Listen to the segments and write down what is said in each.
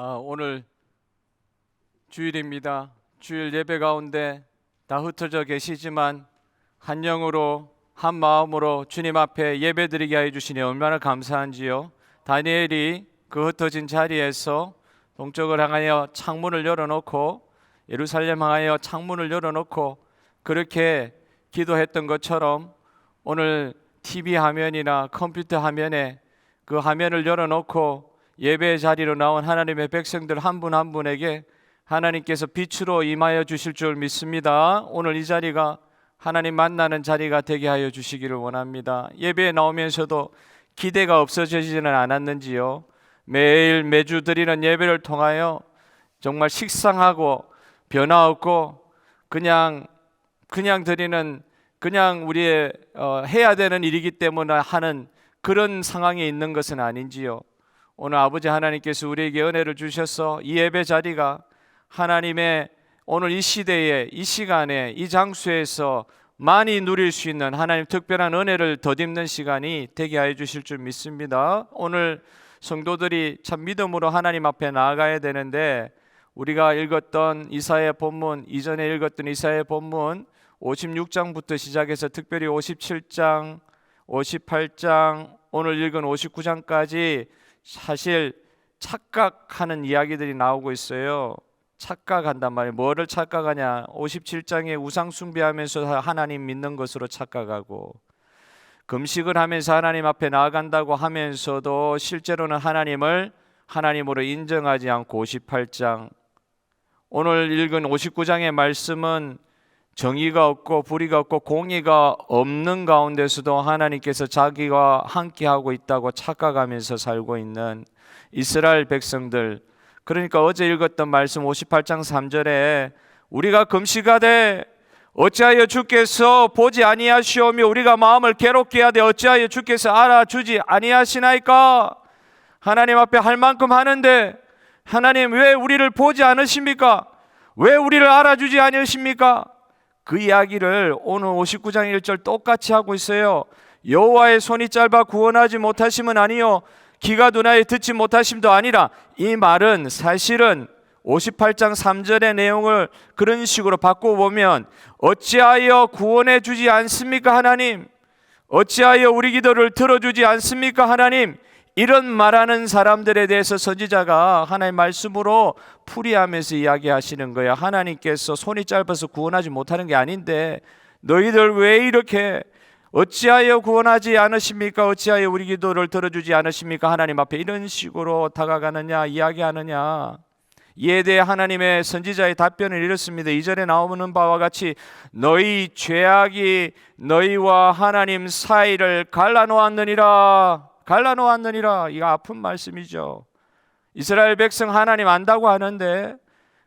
오늘 주일입니다. 주일 예배 가운데 다 흩어져 계시지만 한 영으로 한 마음으로 주님 앞에 예배드리게 하여 주시니 얼마나 감사한지요. 다니엘이 그 흩어진 자리에서 동쪽을 향하여 창문을 열어놓고 예루살렘 향하여 창문을 열어놓고 그렇게 기도했던 것처럼 오늘 TV 화면이나 컴퓨터 화면에 그 화면을 열어놓고 예배의 자리로 나온 하나님의 백성들 한 분 한 분에게 하나님께서 빛으로 임하여 주실 줄 믿습니다. 오늘 이 자리가 하나님 만나는 자리가 되게 하여 주시기를 원합니다. 예배에 나오면서도 기대가 없어지지는 않았는지요. 매주 드리는 예배를 통하여 정말 식상하고 변화 없고 그냥 드리는 그냥 우리의 해야 되는 일이기 때문에 하는 그런 상황에 있는 것은 아닌지요. 오늘 아버지 하나님께서 우리에게 은혜를 주셔서 이 예배 자리가 하나님의 오늘 이 시대에 이 시간에 이 장소에서 많이 누릴 수 있는 하나님 특별한 은혜를 덧입는 시간이 되게 하여 주실 줄 믿습니다. 오늘 성도들이 참 믿음으로 하나님 앞에 나아가야 되는데 우리가 읽었던 이사야 본문, 이전에 읽었던 이사야 본문 56장부터 시작해서 특별히 57장, 58장, 오늘 읽은 59장까지 사실 착각하는 이야기들이 나오고 있어요. 착각한단 말이에요. 뭐를 착각하냐? 57장에 우상 숭배하면서 하나님 믿는 것으로 착각하고 금식을 하면서 하나님 앞에 나아간다고 하면서도 실제로는 하나님을 하나님으로 인정하지 않고 58장 오늘 읽은 59장의 말씀은 정의가 없고 불의가 없고 공의가 없는 가운데서도 하나님께서 자기와 함께하고 있다고 착각하면서 살고 있는 이스라엘 백성들. 그러니까 어제 읽었던 말씀 58장 3절에 우리가 금식하되 어찌하여 주께서 보지 아니하시오며 우리가 마음을 괴롭게 하되 어찌하여 주께서 알아주지 아니하시나이까. 하나님 앞에 할 만큼 하는데 하나님 왜 우리를 보지 않으십니까? 왜 우리를 알아주지 않으십니까? 그 이야기를 오늘 59장 1절 똑같이 하고 있어요. 여호와의 손이 짧아 구원하지 못하심은 아니요 귀가 둔하여 듣지 못하심도 아니라. 이 말은 사실은 58장 3절의 내용을 그런 식으로 바꿔보면 어찌하여 구원해 주지 않습니까 하나님? 어찌하여 우리 기도를 들어주지 않습니까 하나님? 이런 말하는 사람들에 대해서 선지자가 하나님의 말씀으로 풀이하면서 이야기하시는 거야. 하나님께서 손이 짧아서 구원하지 못하는 게 아닌데 너희들 왜 이렇게 어찌하여 구원하지 않으십니까? 어찌하여 우리 기도를 들어주지 않으십니까? 하나님 앞에 이런 식으로 다가가느냐 이야기하느냐. 이에 대해 하나님의 선지자의 답변을 이렇습니다. 이전에 나오는 바와 같이 너희 죄악이 너희와 하나님 사이를 갈라놓았느니라. 이거 아픈 말씀이죠. 이스라엘 백성 하나님 안다고 하는데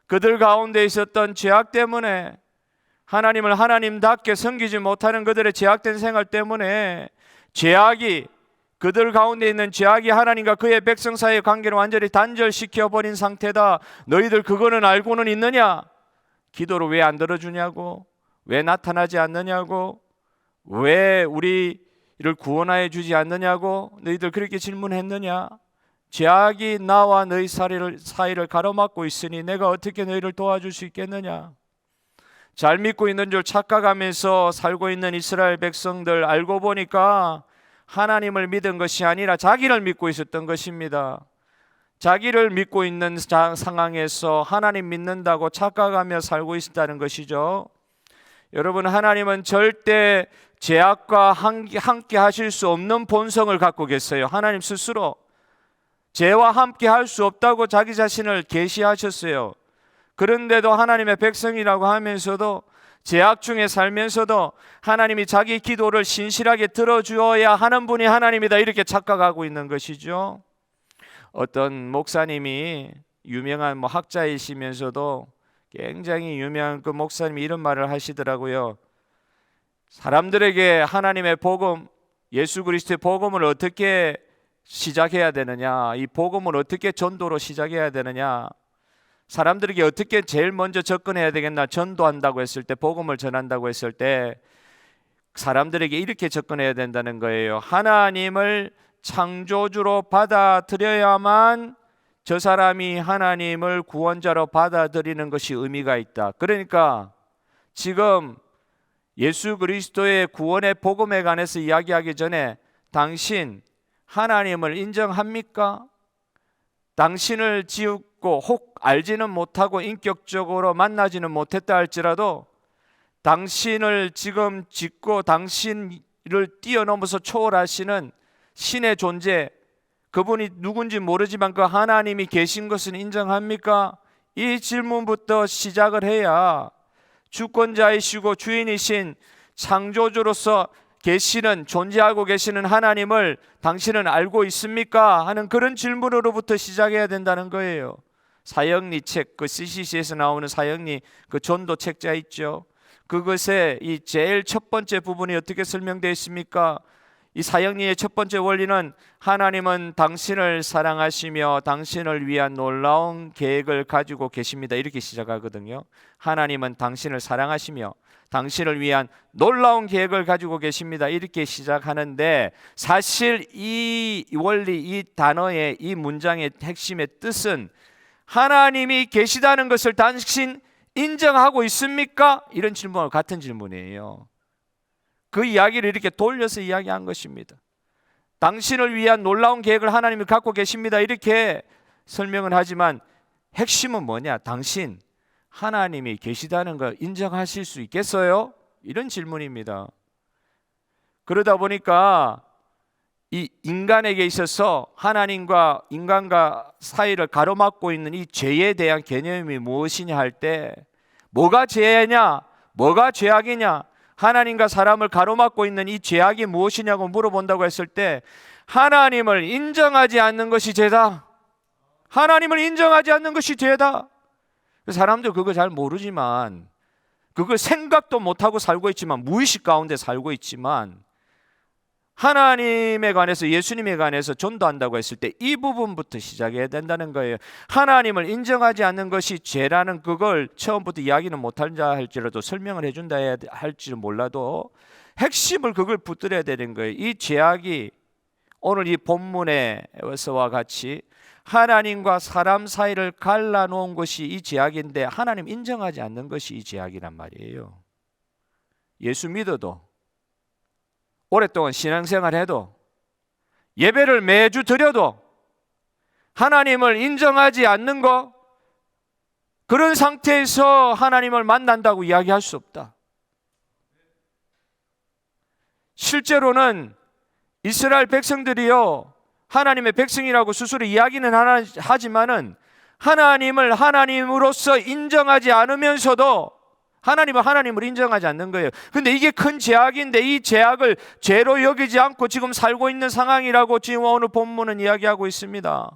그들 가운데 있었던 죄악 때문에 하나님을 하나님답게 섬기지 못하는 그들의 죄악된 생활 때문에 죄악이 그들 가운데 있는 죄악이 하나님과 그의 백성 사이의 관계를 완전히 단절시켜버린 상태다. 너희들 그거는 알고는 있느냐? 기도를 왜 안 들어주냐고? 왜 나타나지 않느냐고? 왜 우리를 구원하여 주지 않느냐고? 너희들 그렇게 질문했느냐? 죄악이 나와 너희 사이를 가로막고 있으니 내가 어떻게 너희를 도와줄 수 있겠느냐? 잘 믿고 있는 줄 착각하면서 살고 있는 이스라엘 백성들 알고 보니까 하나님을 믿은 것이 아니라 자기를 믿고 있었던 것입니다. 자기를 믿고 있는 상황에서 하나님 믿는다고 착각하며 살고 있었다는 것이죠. 여러분, 하나님은 절대 죄악과 함께 하실 수 없는 본성을 갖고 계세요. 하나님 스스로 죄와 함께 할 수 없다고 자기 자신을 계시하셨어요. 그런데도 하나님의 백성이라고 하면서도 죄악 중에 살면서도 하나님이 자기 기도를 신실하게 들어주어야 하는 분이 하나님이다 이렇게 착각하고 있는 것이죠. 어떤 목사님이 유명한 학자이시면서도 굉장히 유명한 그 목사님이 이런 말을 하시더라고요. 사람들에게 하나님의 복음, 예수 그리스도의 복음을 어떻게 시작해야 되느냐, 이 복음을 어떻게 전도로 시작해야 되느냐, 사람들에게 어떻게 제일 먼저 접근해야 되겠나. 전도한다고 했을 때, 복음을 전한다고 했을 때 사람들에게 이렇게 접근해야 된다는 거예요. 하나님을 창조주로 받아들여야만 저 사람이 하나님을 구원자로 받아들이는 것이 의미가 있다. 그러니까 지금 예수 그리스도의 구원의 복음에 관해서 이야기하기 전에 당신 하나님을 인정합니까? 당신을 지었고 혹 알지는 못하고 인격적으로 만나지는 못했다 할지라도 당신을 지금 짓고 당신을 뛰어넘어서 초월하시는 신의 존재, 그분이 누군지 모르지만 그 하나님이 계신 것은 인정합니까? 이 질문부터 시작을 해야 주권자이시고 주인이신 창조주로서 계시는, 존재하고 계시는 하나님을 당신은 알고 있습니까? 하는 그런 질문으로부터 시작해야 된다는 거예요. 사형리 책, 그 CCC에서 나오는 사형리 그 전도 책자 있죠. 그것에 이 제일 첫 번째 부분이 어떻게 설명되어 있습니까? 이 사형리의 첫 번째 원리는 하나님은 당신을 사랑하시며 당신을 위한 놀라운 계획을 가지고 계십니다. 이렇게 시작하거든요. 하나님은 당신을 사랑하시며 당신을 위한 놀라운 계획을 가지고 계십니다. 이렇게 시작하는데 사실 이 원리, 이 단어의 이 문장의 핵심의 뜻은 하나님이 계시다는 것을 당신 인정하고 있습니까? 이런 질문과 같은 질문이에요. 그 이야기를 이렇게 돌려서 이야기한 것입니다. 당신을 위한 놀라운 계획을 하나님이 갖고 계십니다. 이렇게 설명을 하지만 핵심은 뭐냐? 당신 하나님이 계시다는 걸 인정하실 수 있겠어요? 이런 질문입니다. 그러다 보니까 이 인간에게 있어서 하나님과 인간과 사이를 가로막고 있는 이 죄에 대한 개념이 무엇이냐 할 때 뭐가 죄냐? 뭐가 죄악이냐? 하나님과 사람을 가로막고 있는 이 죄악이 무엇이냐고 물어본다고 했을 때 하나님을 인정하지 않는 것이 죄다. 하나님을 인정하지 않는 것이 죄다. 사람들 그거 잘 모르지만 그걸 생각도 못하고 살고 있지만 무의식 가운데 살고 있지만 하나님에 관해서 예수님에 관해서 전도한다고 했을 때 이 부분부터 시작해야 된다는 거예요. 하나님을 인정하지 않는 것이 죄라는 그걸 처음부터 이야기는 못한다 할지라도 설명을 해준다 할지는 몰라도 핵심을 그걸 붙들어야 되는 거예요. 이 죄악이 오늘 이 본문에서와 같이 하나님과 사람 사이를 갈라놓은 것이 이 죄악인데 하나님 인정하지 않는 것이 이 죄악이란 말이에요. 예수 믿어도 오랫동안 신앙생활 해도 예배를 매주 드려도 하나님을 인정하지 않는 것, 그런 상태에서 하나님을 만난다고 이야기할 수 없다. 실제로는 이스라엘 백성들이요 하나님의 백성이라고 스스로 이야기는 하지만은 하나님을 하나님으로서 인정하지 않으면서도 하나님은 하나님을 인정하지 않는 거예요. 근데 이게 큰 죄악인데 이 죄악을 죄로 여기지 않고 지금 살고 있는 상황이라고 지금 오늘 본문은 이야기하고 있습니다.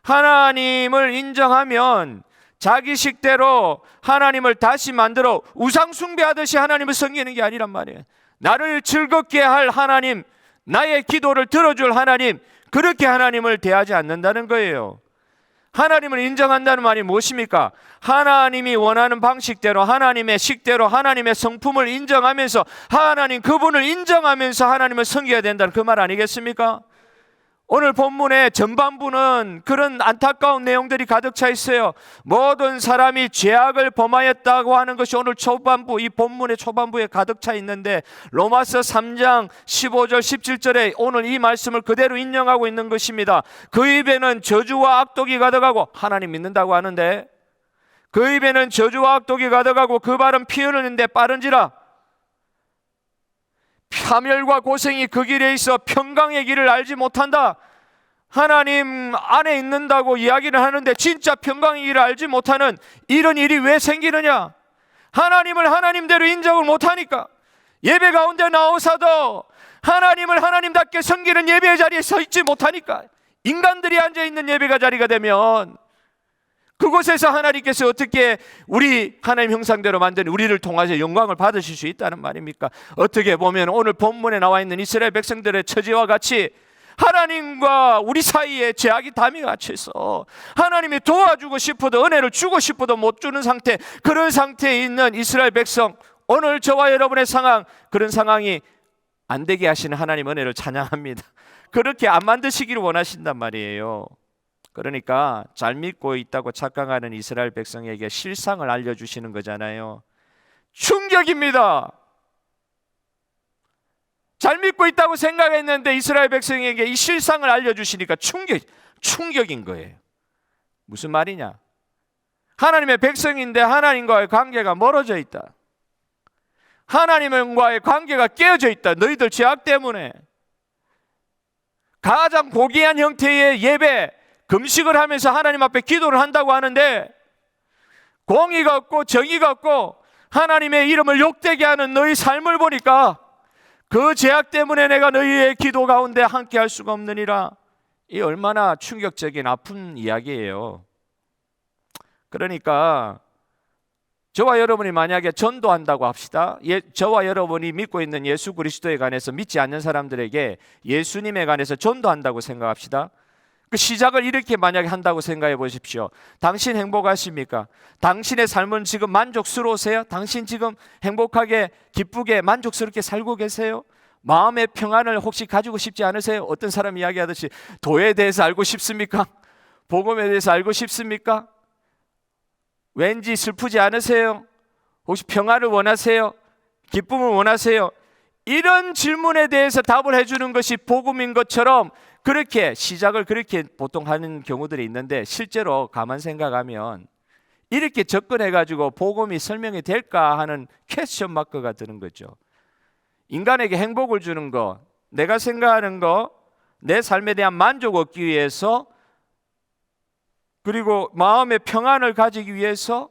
하나님을 인정하면 자기 식대로 하나님을 다시 만들어 우상 숭배하듯이 하나님을 섬기는 게 아니란 말이에요. 나를 즐겁게 할 하나님, 나의 기도를 들어줄 하나님, 그렇게 하나님을 대하지 않는다는 거예요. 하나님을 인정한다는 말이 무엇입니까? 하나님이 원하는 방식대로 하나님의 식대로 하나님의 성품을 인정하면서 하나님 그분을 인정하면서 하나님을 섬겨야 된다는 그 말 아니겠습니까? 오늘 본문의 전반부는 그런 안타까운 내용들이 가득 차 있어요. 모든 사람이 죄악을 범하였다고 하는 것이 오늘 초반부, 이 본문의 초반부에 가득 차 있는데 로마서 3장 15절 17절에 오늘 이 말씀을 그대로 인용하고 있는 것입니다. 그 입에는 저주와 악독이 가득하고, 하나님 믿는다고 하는데 그 입에는 저주와 악독이 가득하고 그 발은 피 흐르는데 빠른지라 파멸과 고생이 그 길에 있어 평강의 길을 알지 못한다. 하나님 안에 있는다고 이야기를 하는데 진짜 평강의 길을 알지 못하는 이런 일이 왜 생기느냐? 하나님을 하나님대로 인정을 못하니까. 예배 가운데 나오사도 하나님을 하나님답게 섬기는 예배의 자리에 서 있지 못하니까. 인간들이 앉아있는 예배가 자리가 되면 그곳에서 하나님께서 어떻게 우리 하나님 형상대로 만든 우리를 통해서 영광을 받으실 수 있다는 말입니까? 어떻게 보면 오늘 본문에 나와 있는 이스라엘 백성들의 처지와 같이 하나님과 우리 사이에 죄악이 담이 갇혀서 하나님이 도와주고 싶어도 은혜를 주고 싶어도 못 주는 상태, 그런 상태에 있는 이스라엘 백성, 오늘 저와 여러분의 상황, 그런 상황이 안 되게 하시는 하나님 은혜를 찬양합니다. 그렇게 안 만드시기를 원하신단 말이에요. 그러니까 잘 믿고 있다고 착각하는 이스라엘 백성에게 실상을 알려주시는 거잖아요. 충격입니다. 잘 믿고 있다고 생각했는데 이스라엘 백성에게 이 실상을 알려주시니까 충격인 거예요. 무슨 말이냐? 하나님의 백성인데 하나님과의 관계가 멀어져 있다. 하나님과의 관계가 깨어져 있다. 너희들 죄악 때문에. 가장 고귀한 형태의 예배, 금식을 하면서 하나님 앞에 기도를 한다고 하는데 공의가 없고 정의가 없고 하나님의 이름을 욕되게 하는 너희 삶을 보니까 그 죄악 때문에 내가 너희의 기도 가운데 함께 할 수가 없느니라. 이 얼마나 충격적인 아픈 이야기예요. 그러니까 저와 여러분이 만약에 전도한다고 합시다. 저와 여러분이 믿고 있는 예수 그리스도에 관해서 믿지 않는 사람들에게 예수님에 관해서 전도한다고 생각합시다. 그 시작을 이렇게 만약에 한다고 생각해 보십시오. 당신 행복하십니까? 당신의 삶은 지금 만족스러우세요? 당신 지금 행복하게 기쁘게 만족스럽게 살고 계세요? 마음의 평안을 혹시 가지고 싶지 않으세요? 어떤 사람 이야기하듯이 도에 대해서 알고 싶습니까? 복음에 대해서 알고 싶습니까? 왠지 슬프지 않으세요? 혹시 평안을 원하세요? 기쁨을 원하세요? 이런 질문에 대해서 답을 해주는 것이 복음인 것처럼 그렇게 시작을 그렇게 보통 하는 경우들이 있는데 실제로 가만 생각하면 이렇게 접근해가지고 복음이 설명이 될까 하는 퀘스천 마크가 드는 거죠. 인간에게 행복을 주는 거, 내가 생각하는 거, 내 삶에 대한 만족을 얻기 위해서 그리고 마음의 평안을 가지기 위해서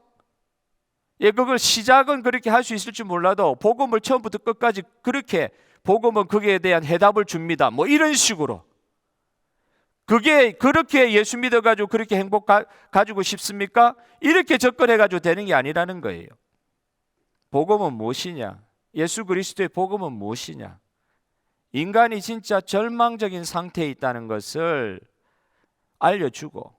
그걸 시작은 그렇게 할 수 있을지 몰라도 복음을 처음부터 끝까지 그렇게 복음은 거기에 대한 해답을 줍니다. 뭐 이런 식으로 그게 그렇게 예수 믿어가지고 그렇게 행복 가지고 싶습니까? 이렇게 접근해가지고 되는 게 아니라는 거예요. 복음은 무엇이냐? 예수 그리스도의 복음은 무엇이냐? 인간이 진짜 절망적인 상태에 있다는 것을 알려주고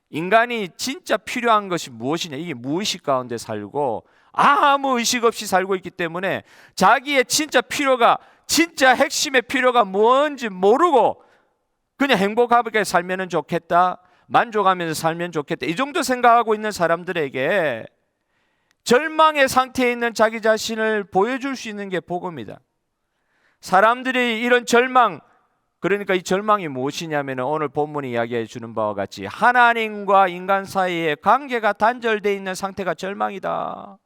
인간이 진짜 필요한 것이 무엇이냐? 이게 무의식 가운데 살고 아무 의식 없이 살고 있기 때문에 자기의 진짜 필요가 진짜 핵심의 필요가 뭔지 모르고 그냥 행복하게 살면 좋겠다, 만족하면서 살면 좋겠다 이 정도 생각하고 있는 사람들에게 절망의 상태에 있는 자기 자신을 보여줄 수 있는 게 복음이다. 사람들이 이런 절망, 그러니까 이 절망이 무엇이냐면 오늘 본문이 이야기해 주는 바와 같이 하나님과 인간 사이의 관계가 단절되어 있는 상태가 절망이다.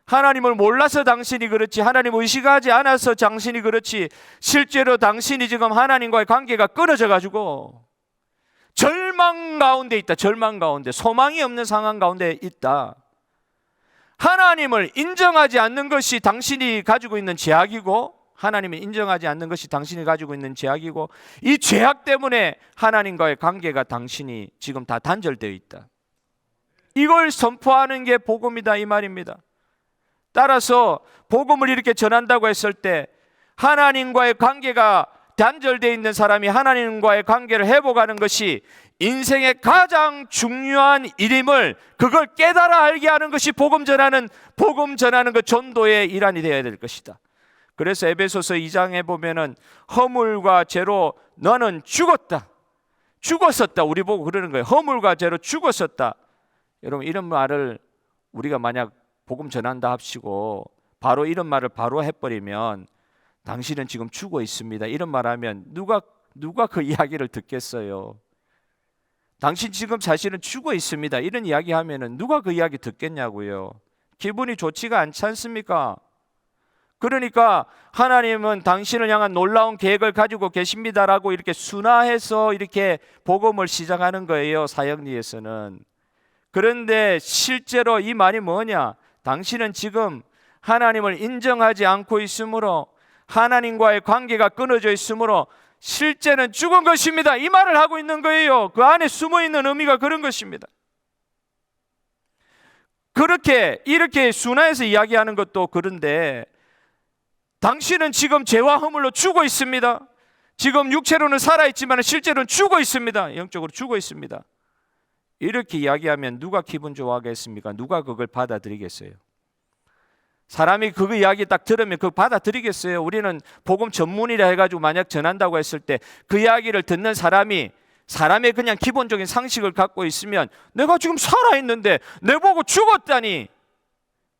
하나님을 몰라서 당신이 그렇지, 하나님을 의식하지 않아서 당신이 그렇지, 실제로 당신이 지금 하나님과의 관계가 끊어져 가지고 절망 가운데 있다. 절망 가운데, 소망이 없는 상황 가운데 있다. 하나님을 인정하지 않는 것이 당신이 가지고 있는 죄악이고 하나님을 인정하지 않는 것이 당신이 가지고 있는 죄악이고 이 죄악 때문에 하나님과의 관계가 당신이 지금 다 단절되어 있다. 이걸 선포하는 게 복음이다 이 말입니다. 따라서 복음을 이렇게 전한다고 했을 때 하나님과의 관계가 단절되어 있는 사람이 하나님과의 관계를 회복하는 것이 인생의 가장 중요한 일임을 그걸 깨달아 알게 하는 것이 복음 전하는 그 전도의 일환이 되어야 될 것이다. 그래서 에베소서 2장에 보면은 허물과 죄로 너는 죽었었다. 우리 보고 그러는 거예요. 허물과 죄로 죽었었다. 여러분 이런 말을 우리가 만약 복음 전한다 합시고 바로 이런 말을 바로 해버리면 당신은 지금 죽어 있습니다. 이런 말하면 누가 그 이야기를 듣겠어요? 당신 지금 자신은 죽어 있습니다. 이런 이야기 하면은 누가 그 이야기 듣겠냐고요? 기분이 좋지가 않지 않습니까? 그러니까 하나님은 당신을 향한 놀라운 계획을 가지고 계십니다라고 이렇게 순화해서 이렇게 복음을 시작하는 거예요. 사역리에서는. 그런데 실제로 이 말이 뭐냐? 당신은 지금 하나님을 인정하지 않고 있으므로 하나님과의 관계가 끊어져 있으므로 실제는 죽은 것입니다. 이 말을 하고 있는 거예요. 그 안에 숨어있는 의미가 그런 것입니다. 이렇게 순화해서 이야기하는 것도 그런데 당신은 지금 죄와 허물로 죽어 있습니다. 지금 육체로는 살아있지만 실제로는 죽어 있습니다. 영적으로 죽어 있습니다. 이렇게 이야기하면 누가 기분 좋아하겠습니까? 누가 그걸 받아들이겠어요? 사람이 그 이야기 딱 들으면 그거 받아들이겠어요? 우리는 복음 전문이라 해가지고 만약 전한다고 했을 때 그 이야기를 듣는 사람이 사람의 그냥 기본적인 상식을 갖고 있으면 내가 지금 살아있는데 내보고 죽었다니,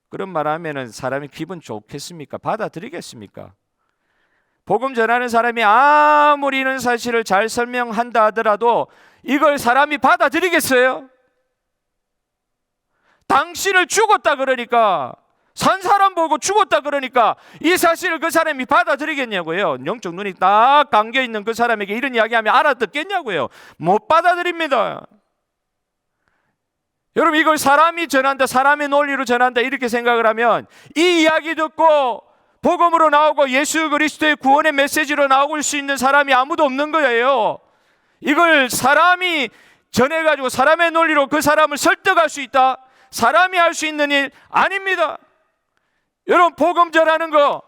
그런 말 하면은 사람이 기분 좋겠습니까? 받아들이겠습니까? 복음 전하는 사람이 아무리 이런 사실을 잘 설명한다 하더라도 이걸 사람이 받아들이겠어요? 당신을 죽었다 그러니까, 산 사람 보고 죽었다 그러니까 이 사실을 그 사람이 받아들이겠냐고요? 영적 눈이 딱 감겨있는 그 사람에게 이런 이야기하면 알아듣겠냐고요? 못 받아들입니다. 여러분, 이걸 사람이 전한다, 사람의 논리로 전한다 이렇게 생각을 하면 이 이야기 듣고 복음으로 나오고 예수 그리스도의 구원의 메시지로 나올 수 있는 사람이 아무도 없는 거예요. 이걸 사람이 전해가지고 사람의 논리로 그 사람을 설득할 수 있다? 사람이 할 수 있는 일 아닙니다. 여러분, 복음 전하는 거,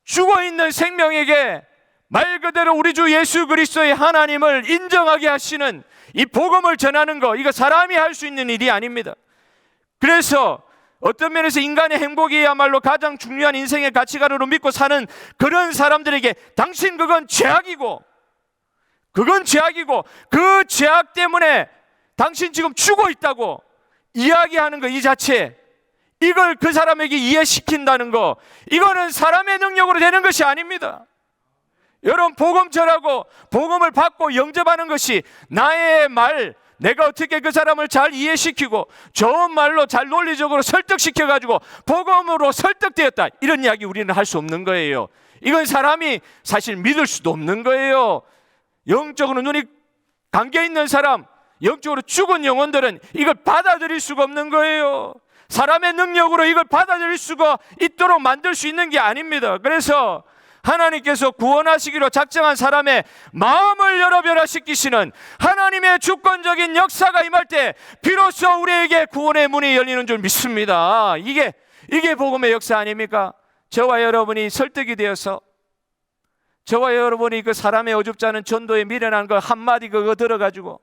죽어있는 생명에게 말 그대로 우리 주 예수 그리스도의 하나님을 인정하게 하시는 이 복음을 전하는 거, 이거 사람이 할 수 있는 일이 아닙니다. 그래서 어떤 면에서 인간의 행복이야말로 가장 중요한 인생의 가치관으로 믿고 사는 그런 사람들에게 당신 그건 죄악이고, 그 죄악 때문에 당신 지금 죽어 있다고 이야기하는 거, 이 자체, 이걸 그 사람에게 이해시킨다는 거, 이거는 사람의 능력으로 되는 것이 아닙니다. 여러분, 복음 전하고 복음을 받고 영접하는 것이 나의 말, 내가 어떻게 그 사람을 잘 이해시키고 좋은 말로 잘 논리적으로 설득시켜가지고 복음으로 설득되었다, 이런 이야기 우리는 할 수 없는 거예요. 이건 사람이 사실 믿을 수도 없는 거예요. 영적으로 눈이 감겨있는 사람, 영적으로 죽은 영혼들은 이걸 받아들일 수가 없는 거예요. 사람의 능력으로 이걸 받아들일 수가 있도록 만들 수 있는 게 아닙니다. 그래서 하나님께서 구원하시기로 작정한 사람의 마음을 열어 변화시키시는 하나님의 주권적인 역사가 임할 때 비로소 우리에게 구원의 문이 열리는 줄 믿습니다. 이게 복음의 역사 아닙니까? 저와 여러분이 설득이 되어서, 저와 여러분이 그 사람의 어줍지 않은 전도에 미련한 거 한마디 그거 들어가지고,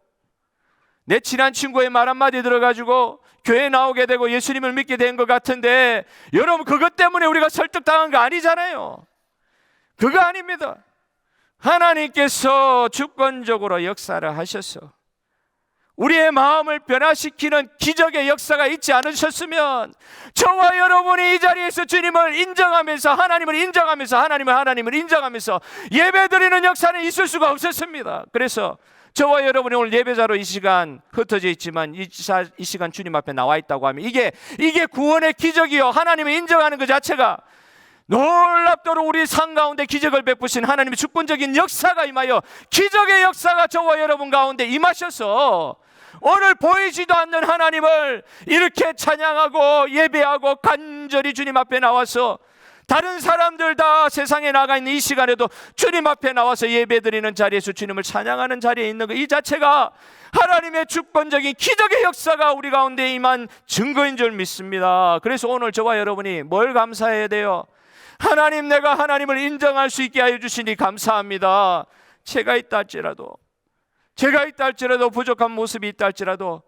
내 친한 친구의 말 한마디 들어가지고 교회 나오게 되고 예수님을 믿게 된 것 같은데, 여러분, 그것 때문에 우리가 설득당한 거 아니잖아요. 그거 아닙니다. 하나님께서 주권적으로 역사를 하셔서 우리의 마음을 변화시키는 기적의 역사가 있지 않으셨으면 저와 여러분이 이 자리에서 주님을 인정하면서 하나님을 인정하면서 예배드리는 역사는 있을 수가 없었습니다. 그래서 저와 여러분이 오늘 예배자로 이 시간 흩어져 있지만 이 시간 주님 앞에 나와 있다고 하면 이게 구원의 기적이요, 하나님을 인정하는 것 자체가 놀랍도록 우리 삶 가운데 기적을 베푸신 하나님의 주권적인 역사가 임하여 기적의 역사가 저와 여러분 가운데 임하셔서 오늘 보이지도 않는 하나님을 이렇게 찬양하고 예배하고 간절히 주님 앞에 나와서, 다른 사람들 다 세상에 나가 있는 이 시간에도 주님 앞에 나와서 예배드리는 자리에서 주님을 찬양하는 자리에 있는 것, 이 자체가 하나님의 주권적인 기적의 역사가 우리 가운데 임한 증거인 줄 믿습니다. 그래서 오늘 저와 여러분이 뭘 감사해야 돼요? 하나님, 내가 하나님을 인정할 수 있게 하여 주시니 감사합니다. 제가 있다 할지라도 부족한 모습이 있다 할지라도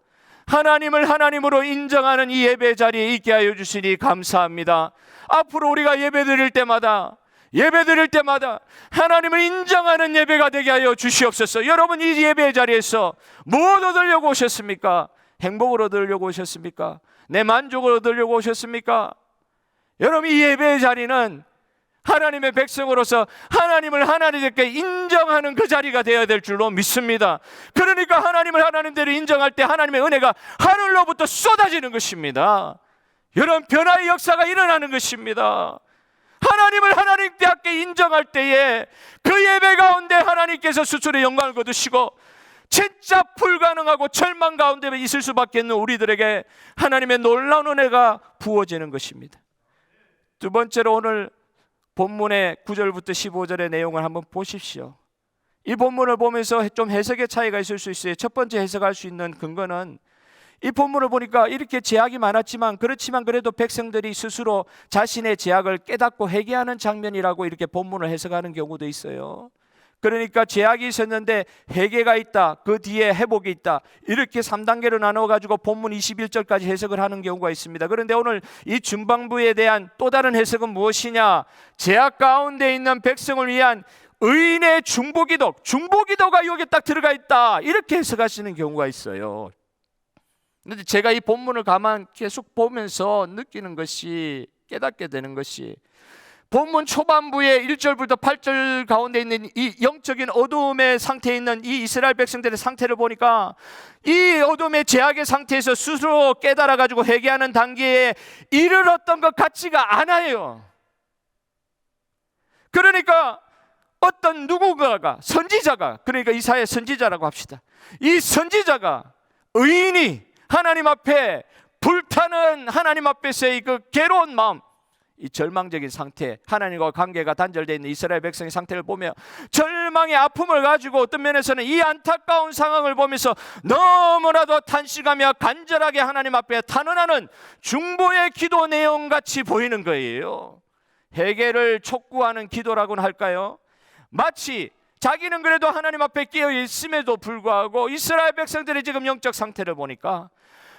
하나님을 하나님으로 인정하는 이 예배 자리에 있게 하여 주시니 감사합니다. 앞으로 우리가 예배드릴 때마다 하나님을 인정하는 예배가 되게 하여 주시옵소서. 여러분, 이 예배 자리에서 뭐 얻으려고 오셨습니까? 행복을 얻으려고 오셨습니까? 내 만족을 얻으려고 오셨습니까? 여러분, 이 예배의 자리는 하나님의 백성으로서 하나님을 하나님께 인정하는 그 자리가 되어야 될 줄로 믿습니다. 그러니까 하나님을 하나님대로 인정할 때 하나님의 은혜가 하늘로부터 쏟아지는 것입니다. 여러분, 변화의 역사가 일어나는 것입니다. 하나님을 하나님께 인정할 때에 그 예배 가운데 하나님께서 스스로 영광을 거두시고 진짜 불가능하고 절망 가운데 있을 수밖에 없는 우리들에게 하나님의 놀라운 은혜가 부어지는 것입니다. 두 번째로 오늘 본문의 9절부터 15절의 내용을 한번 보십시오. 이 본문을 보면서 좀 해석의 차이가 있을 수 있어요. 첫 번째 해석할 수 있는 근거는 이 본문을 보니까 이렇게 제약이 많았지만 그렇지만 그래도 백성들이 스스로 자신의 제약을 깨닫고 회개하는 장면이라고 이렇게 본문을 해석하는 경우도 있어요. 그러니까 제약이 있었는데 회개가 있다, 그 뒤에 회복이 있다, 이렇게 3단계로 나눠가지고 본문 21절까지 해석을 하는 경우가 있습니다. 그런데 오늘 이 중반부에 대한 또 다른 해석은 무엇이냐? 제약 가운데 있는 백성을 위한 의인의 중보기도가 여기 딱 들어가 있다, 이렇게 해석하시는 경우가 있어요. 그런데 제가 이 본문을 가만 계속 보면서 느끼는 것이, 깨닫게 되는 것이, 본문 초반부에 1절부터 8절 가운데 있는 이 영적인 어두움의 상태에 있는 이 이스라엘 백성들의 상태를 보니까 이 어둠의 제약의 상태에서 스스로 깨달아가지고 회개하는 단계에 이르렀던 것 같지가 않아요. 그러니까 어떤 누군가가, 선지자가, 그러니까 이사야 선지자라고 합시다, 이 선지자가, 의인이 하나님 앞에 불타는 하나님 앞에서의 그 괴로운 마음, 이 절망적인 상태, 하나님과 관계가 단절되어 있는 이스라엘 백성의 상태를 보며 절망의 아픔을 가지고 어떤 면에서는 이 안타까운 상황을 보면서 너무나도 탄식하며 간절하게 하나님 앞에 탄원하는 중보의 기도 내용같이 보이는 거예요. 회개를 촉구하는 기도라고는 할까요? 마치 자기는 그래도 하나님 앞에 끼어 있음에도 불구하고 이스라엘 백성들의 지금 영적 상태를 보니까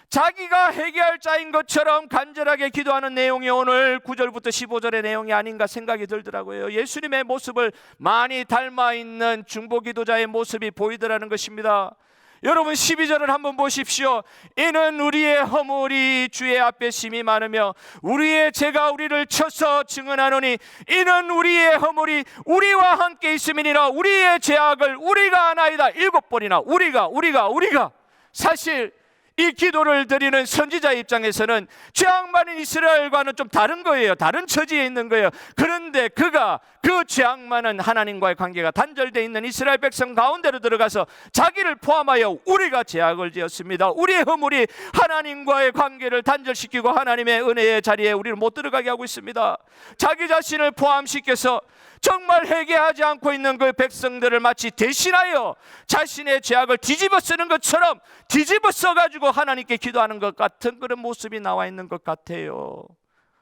자기가 회개할 자인 것처럼 간절하게 기도하는 내용이 오늘 9절부터 15절의 내용이 아닌가 생각이 들더라고요. 예수님의 모습을 많이 닮아 있는 중보기도자의 모습이 보이더라는 것입니다. 여러분 12절을 한번 보십시오. 이는 우리의 허물이 주의 앞에 심히 많으며 우리의 죄가 우리를 쳐서 증언하노니 이는 우리의 허물이 우리와 함께 있음이니라. 우리의 죄악을 우리가 아나이다. 7번이나 우리가. 사실 이 기도를 드리는 선지자의 입장에서는 죄악 많은 이스라엘과는 좀 다른 거예요. 다른 처지에 있는 거예요. 그런데 그가 그 죄악 많은 하나님과의 관계가 단절되어 있는 이스라엘 백성 가운데로 들어가서 자기를 포함하여 우리가 죄악을 지었습니다, 우리의 허물이 하나님과의 관계를 단절시키고 하나님의 은혜의 자리에 우리를 못 들어가게 하고 있습니다. 자기 자신을 포함시켜서 정말 회개하지 않고 있는 그 백성들을 마치 대신하여 자신의 죄악을 뒤집어 쓰는 것처럼 뒤집어 써가지고 하나님께 기도하는 것 같은 그런 모습이 나와 있는 것 같아요.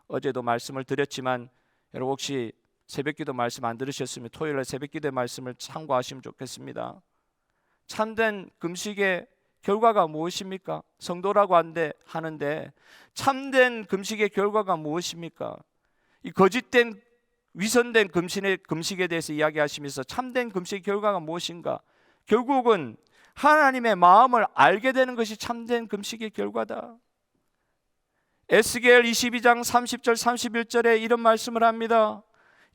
어제도 말씀을 드렸지만 여러분 혹시 새벽기도 말씀 안 들으셨으면 토요일에 새벽기도의 말씀을 참고하시면 좋겠습니다. 참된 금식의 결과가 무엇입니까? 성도라고 하는데 참된 금식의 결과가 무엇입니까? 이 거짓된 위선된 금식에 대해서 이야기하시면서 참된 금식의 결과가 무엇인가? 결국은 하나님의 마음을 알게 되는 것이 참된 금식의 결과다. 에스겔 22장 30절 31절에 이런 말씀을 합니다.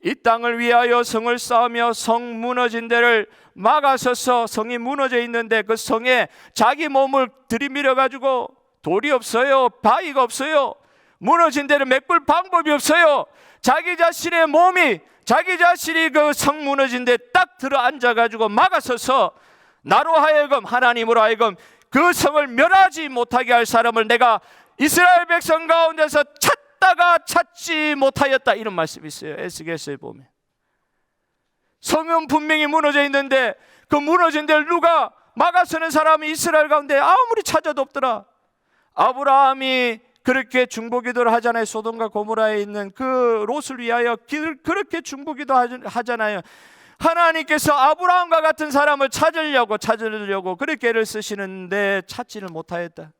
이 땅을 위하여 성을 쌓으며 성 무너진 데를 막아서서 성이 무너져 있는데 그 성에 자기 몸을 들이밀어 가지고 돌이 없어요, 바위가 없어요, 무너진 데를 메꿀 방법이 없어요. 자기 자신의 몸이, 자기 자신이 그 성 무너진 데 딱 들어 앉아가지고 막아서서 나로 하여금, 하나님으로 하여금 그 성을 멸하지 못하게 할 사람을 내가 이스라엘 백성 가운데서 찾다가 찾지 못하였다, 이런 말씀이 있어요. 에스겔서에 보면 성은 분명히 무너져 있는데 그 무너진 데를 누가 막아서는 사람이 이스라엘 가운데 아무리 찾아도 없더라. 아브라함이 그렇게 중보기도를 하잖아요. 소돔과 고모라에 있는 그 롯을 위하여 그렇게 중보기도 하잖아요. 하나님께서 아브라함과 같은 사람을 찾으려고 그렇게 애를 쓰시는데 찾지를 못하였다.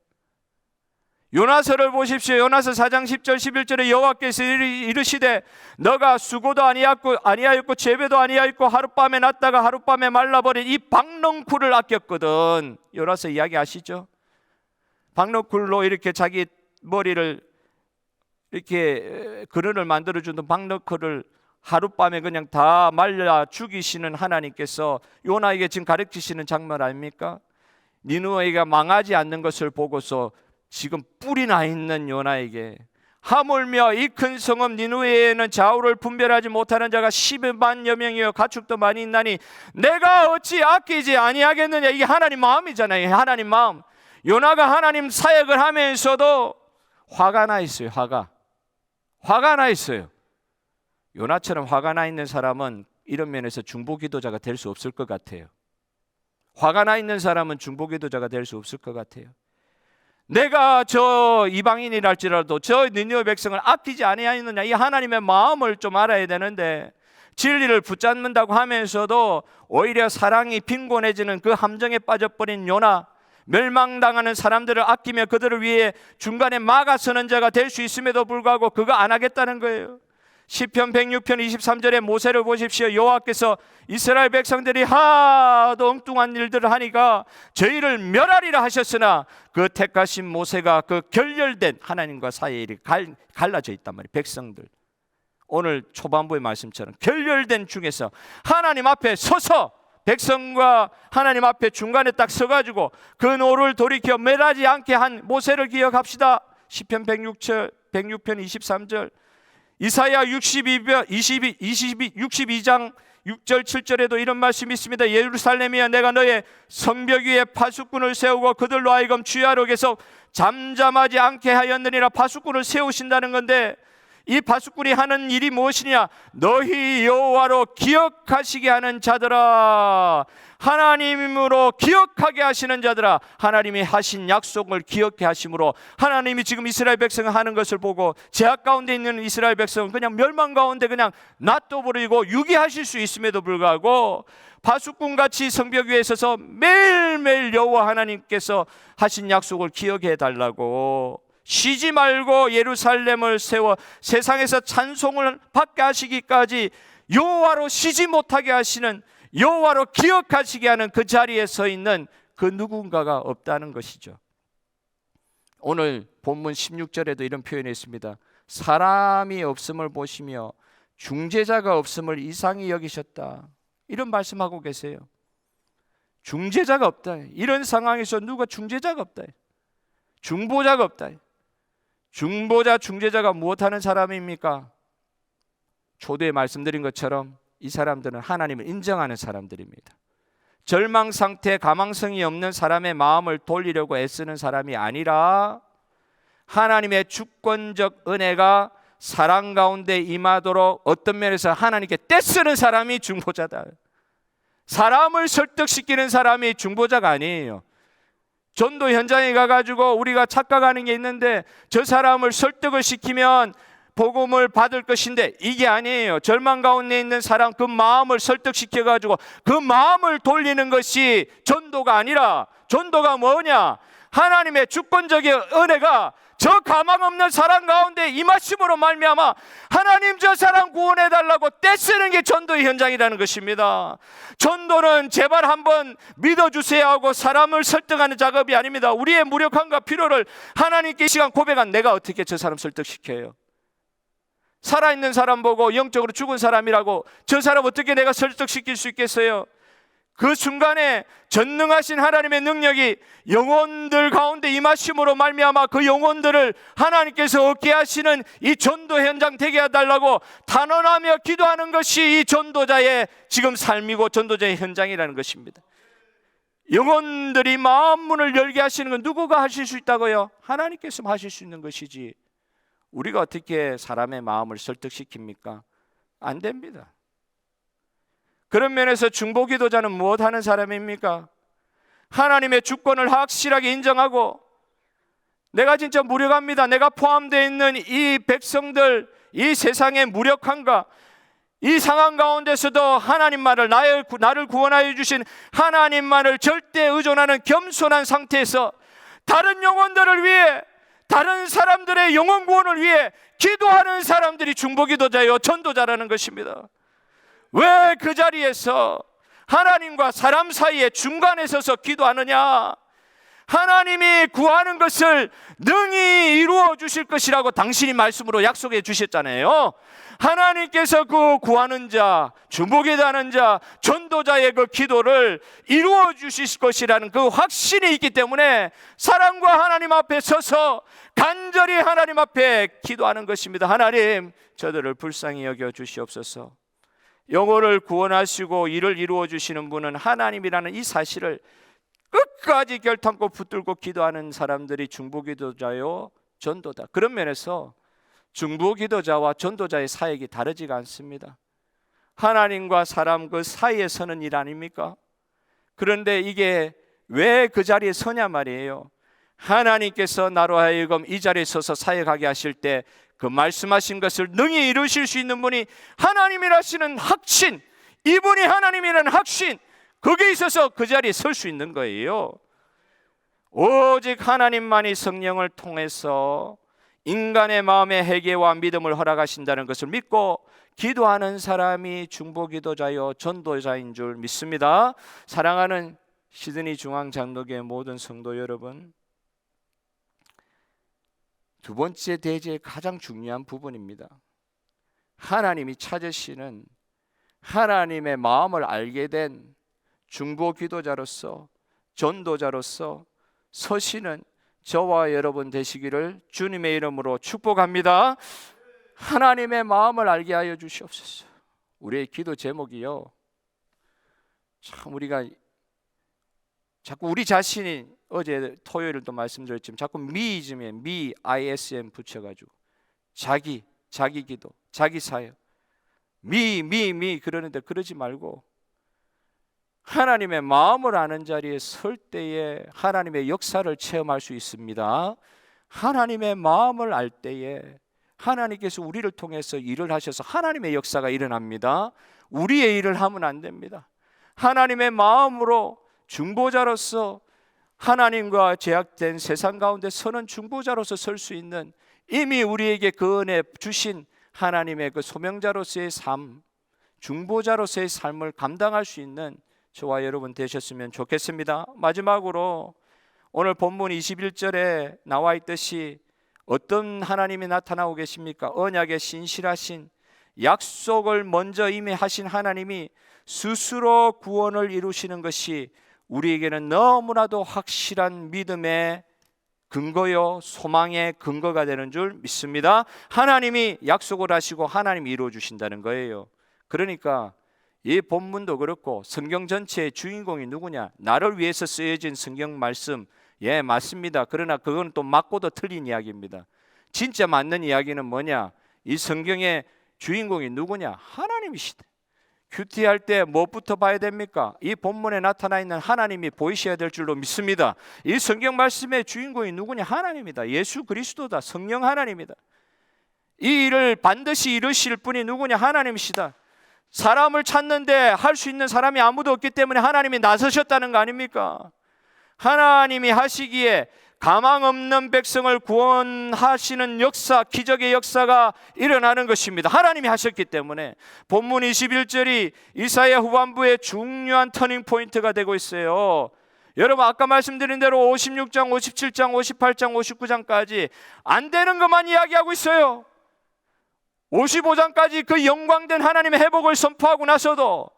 요나서를 보십시오. 요나서 4장 10절 11절에 여호와께서 이르시되 너가 수고도 아니하였고 재배도 아니하였고 하룻밤에 났다가 하룻밤에 말라버린 이 박넝쿨을 아꼈거든. 요나서 이야기 아시죠? 박넝쿨로 이렇게 자기 머리를 이렇게 그릇을 만들어주는 박너클을 하룻밤에 그냥 다 말려 죽이시는 하나님께서 요나에게 지금 가르치시는 장면 아닙니까? 니느웨가 망하지 않는 것을 보고서 지금 뿔이 나 있는 요나에게 하물며 이 큰 성읍 니느웨에는 좌우를 분별하지 못하는 자가 10만여 명이요 가축도 많이 있나니 내가 어찌 아끼지 아니하겠느냐. 이게 하나님 마음이잖아요. 하나님 마음. 요나가 하나님 사역을 하면서도 화가 나 있어요. 화가 나 있어요. 요나처럼 화가 나 있는 사람은 이런 면에서 중보기도자가 될 수 없을 것 같아요. 화가 나 있는 사람은 중보기도자가 될 수 없을 것 같아요. 내가 저 이방인이랄지라도 저 니느웨 백성을 아끼지 아니하였느냐, 이 하나님의 마음을 좀 알아야 되는데 진리를 붙잡는다고 하면서도 오히려 사랑이 빈곤해지는 그 함정에 빠져버린 요나, 멸망당하는 사람들을 아끼며 그들을 위해 중간에 막아서는 자가 될 수 있음에도 불구하고 그거 안 하겠다는 거예요. 시편 106편 23절에 모세를 보십시오. 여호와께서 이스라엘 백성들이 하도 엉뚱한 일들을 하니까 저희를 멸하리라 하셨으나 그 택하신 모세가 그 결렬된 하나님과 사이에 갈라져 있단 말이에요. 백성들, 오늘 초반부의 말씀처럼 결렬된 중에서 하나님 앞에 서서, 백성과 하나님 앞에 중간에 딱 서가지고 그 노를 돌이켜 멸하지 않게 한 모세를 기억합시다. 시편 106편 23절, 이사야 62장 6절 7절에도 이런 말씀이 있습니다. 예루살렘이여, 내가 너의 성벽 위에 파수꾼을 세우고 그들로 하여금 주야로 계속 잠잠하지 않게 하였느니라. 파수꾼을 세우신다는 건데, 이 파수꾼이 하는 일이 무엇이냐? 너희 여호와로 기억하시게 하는 자들아, 하나님으로 기억하게 하시는 자들아, 하나님이 하신 약속을 기억해 하심으로, 하나님이 지금 이스라엘 백성을 하는 것을 보고 제약 가운데 있는 이스라엘 백성은 그냥 멸망 가운데 그냥 놔둬버리고 유기하실 수 있음에도 불구하고 파수꾼같이 성벽 위에 서서 매일매일 여호와 하나님께서 하신 약속을 기억해 달라고, 쉬지 말고 예루살렘을 세워 세상에서 찬송을 받게 하시기까지 여호와로 쉬지 못하게 하시는, 여호와로 기억하시게 하는 그 자리에 서 있는 그 누군가가 없다는 것이죠. 오늘 본문 16절에도 이런 표현이 있습니다. 사람이 없음을 보시며 중재자가 없음을 이상히 여기셨다, 이런 말씀하고 계세요. 중재자가 없다. 이런 상황에서 누가 중재자가 없다, 중보자가 없다. 중보자, 중재자가 무엇하는 사람입니까? 초대에 말씀드린 것처럼 이 사람들은 하나님을 인정하는 사람들입니다. 절망 상태, 가망성이 없는 사람의 마음을 돌리려고 애쓰는 사람이 아니라 하나님의 주권적 은혜가 사랑 가운데 임하도록 어떤 면에서 하나님께 떼쓰는 사람이 중보자다. 사람을 설득시키는 사람이 중보자가 아니에요. 전도 현장에 가가지고 우리가 착각하는 게 있는데, 저 사람을 설득을 시키면 복음을 받을 것인데, 이게 아니에요. 절망 가운데 있는 사람 그 마음을 설득시켜가지고 그 마음을 돌리는 것이 전도가 아니라, 전도가 뭐냐? 하나님의 주권적인 은혜가 저 가망 없는 사람 가운데 임하심으로 말미암아 하나님 저 사람 구원해달라고 떼쓰는 게 전도의 현장이라는 것입니다. 전도는 제발 한번 믿어주세요 하고 사람을 설득하는 작업이 아닙니다. 우리의 무력함과 필요를 하나님께 이 시간 고백한 내가 어떻게 저 사람 설득시켜요? 살아있는 사람 보고 영적으로 죽은 사람이라고 저 사람 어떻게 내가 설득시킬 수 있겠어요? 그 순간에 전능하신 하나님의 능력이 영혼들 가운데 임하심으로 말미암아 그 영혼들을 하나님께서 얻게 하시는 이 전도 현장 되게 해달라고 단언하며 기도하는 것이 이 전도자의 지금 삶이고 전도자의 현장이라는 것입니다. 영혼들이 마음 문을 열게 하시는 건 누구가 하실 수 있다고요? 하나님께서 하실 수 있는 것이지 우리가 어떻게 사람의 마음을 설득시킵니까? 안 됩니다. 그런 면에서 중보기도자는 무엇하는 사람입니까? 하나님의 주권을 확실하게 인정하고 내가 진짜 무력합니다. 내가 포함되어 있는 이 백성들, 이 세상의 무력함과 이 상황 가운데서도 하나님만을 나를 구원하여 주신 하나님만을 절대 의존하는 겸손한 상태에서 다른 영혼들을 위해, 다른 사람들의 영혼 구원을 위해 기도하는 사람들이 중보기도자요 전도자라는 것입니다. 왜 그 자리에서 하나님과 사람 사이에 중간에 서서 기도하느냐? 하나님이 구하는 것을 능히 이루어 주실 것이라고 당신이 말씀으로 약속해 주셨잖아요. 하나님께서 그 구하는 자, 중보기도하는 자, 전도자의 그 기도를 이루어 주실 것이라는 그 확신이 있기 때문에 사랑과 하나님 앞에 서서 간절히 하나님 앞에 기도하는 것입니다. 하나님, 저들을 불쌍히 여겨 주시옵소서. 영혼을 구원하시고 이를 이루어 주시는 분은 하나님이라는 이 사실을 끝까지 결탄코 붙들고 기도하는 사람들이 중보기도자요 전도다. 그런 면에서 중보기도자와 전도자의 사역이 다르지가 않습니다. 하나님과 사람 그 사이에 서는 일 아닙니까? 그런데 이게 왜 그 자리에 서냐 말이에요. 하나님께서 나로 하여금 이 자리에 서서 사역하게 하실 때 그 말씀하신 것을 능히 이루실 수 있는 분이 하나님이라시는 확신, 이분이 하나님이라는 확신, 거기에 있어서 그 자리에 설 수 있는 거예요. 오직 하나님만이 성령을 통해서 인간의 마음의 회개와 믿음을 허락하신다는 것을 믿고 기도하는 사람이 중보기도자요 전도자인 줄 믿습니다. 사랑하는 시드니 중앙장로교회 모든 성도 여러분, 두 번째 대제의 가장 중요한 부분입니다. 하나님이 찾으시는 하나님의 마음을 알게 된 중보기도자로서 전도자로서 서시는 저와 여러분 되시기를 주님의 이름으로 축복합니다. 하나님의 마음을 알게 하여 주시옵소서. 우리의 기도 제목이요, 참 우리가 자꾸 우리 자신이, 어제 토요일도 말씀드렸지만 자꾸 미이즘에 미 ISM 붙여가지고 자기 기도, 자기 사역, 미 그러는데 그러지 말고 하나님의 마음을 아는 자리에 설 때에 하나님의 역사를 체험할 수 있습니다. 하나님의 마음을 알 때에 하나님께서 우리를 통해서 일을 하셔서 하나님의 역사가 일어납니다. 우리의 일을 하면 안 됩니다. 하나님의 마음으로 중보자로서 하나님과 제약된 세상 가운데 서는 중보자로서 설 수 있는, 이미 우리에게 그 은혜 주신 하나님의 그 소명자로서의 삶, 중보자로서의 삶을 감당할 수 있는 저와 여러분 되셨으면 좋겠습니다. 마지막으로 오늘 본문 21절에 나와 있듯이 어떤 하나님이 나타나고 계십니까? 언약의 신실하신, 약속을 먼저 이미 하신 하나님이 스스로 구원을 이루시는 것이 우리에게는 너무나도 확실한 믿음의 근거요, 소망의 근거가 되는 줄 믿습니다. 하나님이 약속을 하시고 하나님이 이루어 주신다는 거예요. 그러니까 이 본문도 그렇고 성경 전체의 주인공이 누구냐? 나를 위해서 쓰여진 성경 말씀, 예, 맞습니다. 그러나 그건 또 맞고도 틀린 이야기입니다. 진짜 맞는 이야기는 뭐냐? 이 성경의 주인공이 누구냐? 하나님이시다. 큐티할 때 무엇부터 봐야 됩니까? 이 본문에 나타나 있는 하나님이 보이셔야 될 줄로 믿습니다. 이 성경 말씀의 주인공이 누구냐? 하나님이다. 예수 그리스도다. 성령 하나님이다. 이 일을 반드시 이루실 분이 누구냐? 하나님이시다. 사람을 찾는데 할 수 있는 사람이 아무도 없기 때문에 하나님이 나서셨다는 거 아닙니까? 하나님이 하시기에 가망 없는 백성을 구원하시는 역사, 기적의 역사가 일어나는 것입니다. 하나님이 하셨기 때문에. 본문 21절이 이사야 후반부의 중요한 터닝 포인트가 되고 있어요. 여러분, 아까 말씀드린 대로 56장, 57장, 58장, 59장까지 안 되는 것만 이야기하고 있어요. 55장까지 그 영광된 하나님의 회복을 선포하고 나서도,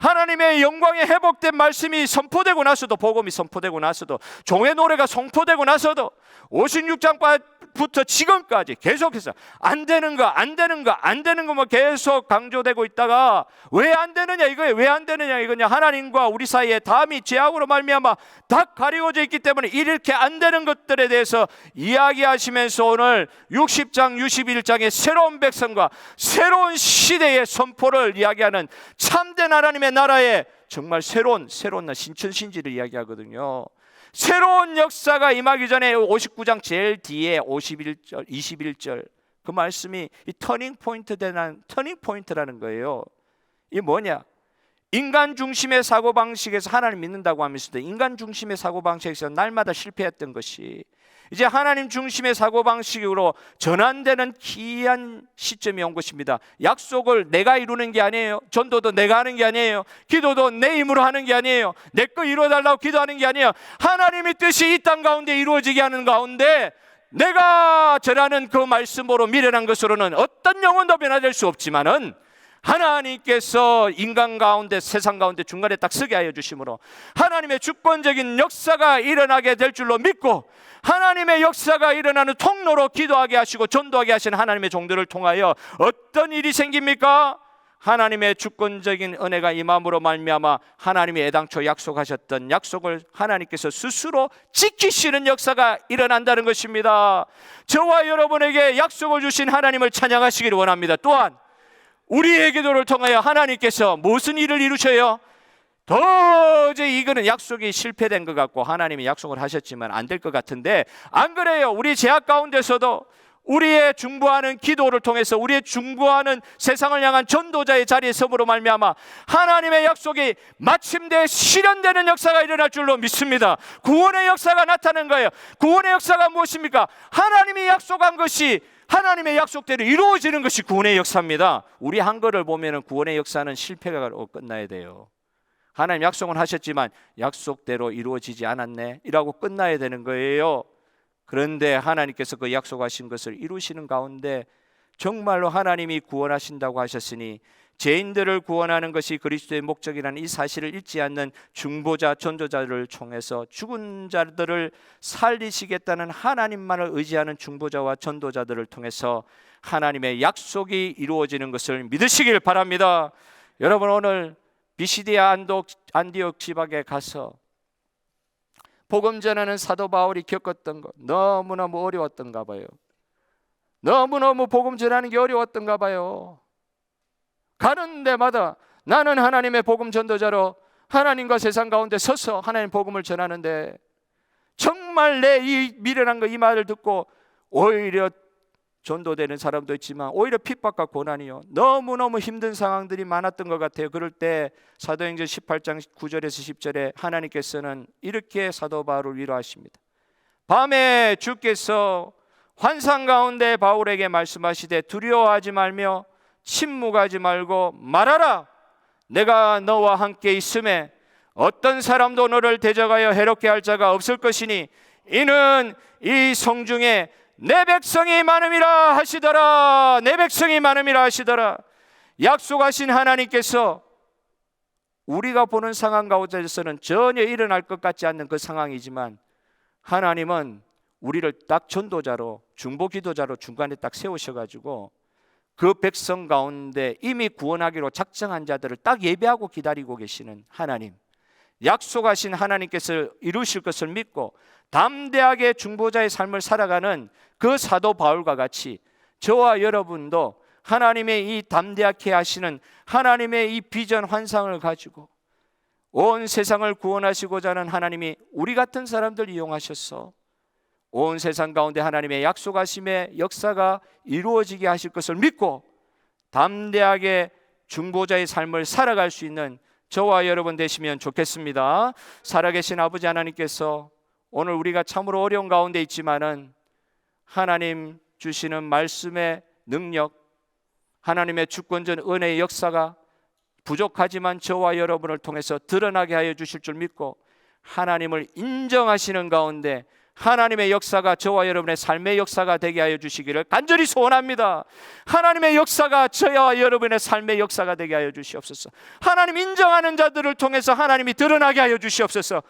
하나님의 영광의 회복된 말씀이 선포되고 나서도, 복음이 선포되고 나서도, 종의 노래가 선포되고 나서도 56장부터 지금까지 계속해서 안 되는 거 계속 강조되고 있다가 왜 안 되느냐 이거예요. 왜 안 되느냐 이거냐. 하나님과 우리 사이에 담이 죄악으로 말미암아 다 가리워져 있기 때문에 이렇게 안 되는 것들에 대해서 이야기하시면서 오늘 60장 61장의 새로운 백성과 새로운 시대의 선포를 이야기하는 참된 하나님의 나라에 정말 새로운 신천신지를 이야기하거든요. 새로운 역사가 임하기 전에 59장 제일 뒤에 51절, 21절 그 말씀이 이 터닝 포인트라는 거예요. 이 뭐냐? 인간 중심의 사고방식에서 하나님 믿는다고 하면서도 인간 중심의 사고방식에서 날마다 실패했던 것이 이제 하나님 중심의 사고방식으로 전환되는 귀한 시점이 온 것입니다. 약속을 내가 이루는 게 아니에요. 전도도 내가 하는 게 아니에요. 기도도 내 힘으로 하는 게 아니에요. 내 거 이루어달라고 기도하는 게 아니에요. 하나님의 뜻이 이 땅 가운데 이루어지게 하는 가운데 내가 전하는 그 말씀으로 미련한 것으로는 어떤 영혼도 변화될 수 없지만은 하나님께서 인간 가운데 세상 가운데 중간에 딱 서게 하여 주심으로 하나님의 주권적인 역사가 일어나게 될 줄로 믿고 하나님의 역사가 일어나는 통로로 기도하게 하시고 전도하게 하시는 하나님의 종들을 통하여 어떤 일이 생깁니까? 하나님의 주권적인 은혜가 임함으로 말미암아 하나님이 애당초 약속하셨던 약속을 하나님께서 스스로 지키시는 역사가 일어난다는 것입니다. 저와 여러분에게 약속을 주신 하나님을 찬양하시기를 원합니다. 또한 우리의 기도를 통하여 하나님께서 무슨 일을 이루셔요? 도저히 이거는 약속이 실패된 것 같고 하나님이 약속을 하셨지만 안 될 것 같은데 안 그래요. 우리 제약 가운데서도 우리의 중보하는 기도를 통해서 우리의 중보하는 세상을 향한 전도자의 자리에 서므로 말미암아 하나님의 약속이 마침내 실현되는 역사가 일어날 줄로 믿습니다. 구원의 역사가 나타나는 거예요. 구원의 역사가 무엇입니까? 하나님이 약속한 것이 하나님의 약속대로 이루어지는 것이 구원의 역사입니다. 우리 한글을 보면 구원의 역사는 실패가 끝나야 돼요. 하나님 약속은 하셨지만 약속대로 이루어지지 않았네 이라고 끝나야 되는 거예요. 그런데 하나님께서 그 약속하신 것을 이루시는 가운데 정말로 하나님이 구원하신다고 하셨으니 죄인들을 구원하는 것이 그리스도의 목적이라는 이 사실을 잊지 않는 중보자, 전도자를 통해서 죽은 자들을 살리시겠다는 하나님만을 의지하는 중보자와 전도자들을 통해서 하나님의 약속이 이루어지는 것을 믿으시길 바랍니다. 여러분, 오늘 비시디아 안디옥 지방에 가서 복음 전하는 사도 바울이 겪었던 것 너무너무 어려웠던가 봐요. 너무너무 복음 전하는 게 어려웠던가 봐요. 가는 데마다 나는 하나님의 복음 전도자로 하나님과 세상 가운데 서서 하나님 복음을 전하는데 정말 내 이 미련한 거 이 말을 듣고 오히려 전도되는 사람도 있지만 오히려 핍박과 고난이요 너무너무 힘든 상황들이 많았던 것 같아요. 그럴 때 사도행전 18장 9절에서 10절에 하나님께서는 이렇게 사도 바울을 위로하십니다. 밤에 주께서 환상 가운데 바울에게 말씀하시되 두려워하지 말며 침묵하지 말고 말하라. 내가 너와 함께 있음에 어떤 사람도 너를 대적하여 해롭게 할 자가 없을 것이니 이는 이 성중에 내 백성이 많음이라 하시더라. 내 백성이 많음이라 하시더라. 약속하신 하나님께서 우리가 보는 상황 가운데서는 전혀 일어날 것 같지 않는 그 상황이지만 하나님은 우리를 딱 전도자로 중보 기도자로 중간에 딱 세우셔가지고 그 백성 가운데 이미 구원하기로 작정한 자들을 딱 예배하고 기다리고 계시는 하나님, 약속하신 하나님께서 이루실 것을 믿고 담대하게 중보자의 삶을 살아가는 그 사도 바울과 같이 저와 여러분도 하나님의 이 담대하게 하시는 하나님의 이 비전 환상을 가지고 온 세상을 구원하시고자 하는 하나님이 우리 같은 사람들 이용하셔서 온 세상 가운데 하나님의 약속하심의 역사가 이루어지게 하실 것을 믿고 담대하게 중보자의 삶을 살아갈 수 있는 저와 여러분 되시면 좋겠습니다. 살아계신 아버지 하나님께서 오늘 우리가 참으로 어려운 가운데 있지만은 하나님 주시는 말씀의 능력, 하나님의 주권적 은혜의 역사가 부족하지만 저와 여러분을 통해서 드러나게 하여 주실 줄 믿고 하나님을 인정하시는 가운데 하나님의 역사가 저와 여러분의 삶의 역사가 되게 하여 주시기를 간절히 소원합니다. 하나님의 역사가 저와 여러분의 삶의 역사가 되게 하여 주시옵소서. 하나님 인정하는 자들을 통해서 하나님이 드러나게 하여 주시옵소서.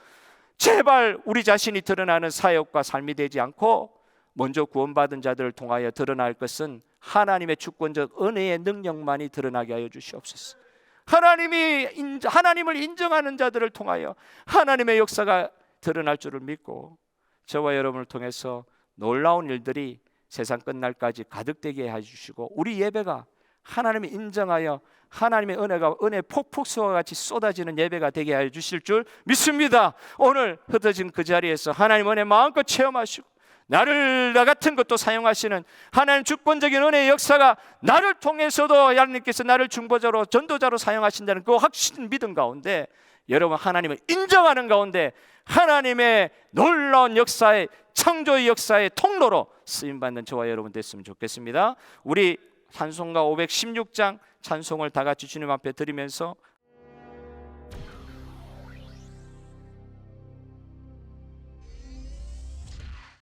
제발 우리 자신이 드러나는 사역과 삶이 되지 않고 먼저 구원받은 자들을 통하여 드러날 것은 하나님의 주권적 은혜의 능력만이 드러나게 하여 주시옵소서. 하나님을 인정하는 자들을 통하여 하나님의 역사가 드러날 줄을 믿고 저와 여러분을 통해서 놀라운 일들이 세상 끝날까지 가득되게 해주시고 우리 예배가 하나님이 인정하여 하나님의 은혜가 은혜 폭풍수와 같이 쏟아지는 예배가 되게 하여 주실 줄 믿습니다. 오늘 흩어진 그 자리에서 하나님 은혜 마음껏 체험하시고 나를 나 같은 것도 사용하시는 하나님 주권적인 은혜의 역사가 나를 통해서도 하나님께서 나를 중보자로 전도자로 사용하신다는 그 확신 믿음 가운데 여러분 하나님을 인정하는 가운데 하나님의 놀라운 역사의 창조의 역사의 통로로 쓰임받는 저와 여러분 됐으면 좋겠습니다. 우리 찬송가 516장 찬송을 다 같이 주님 앞에 드리면서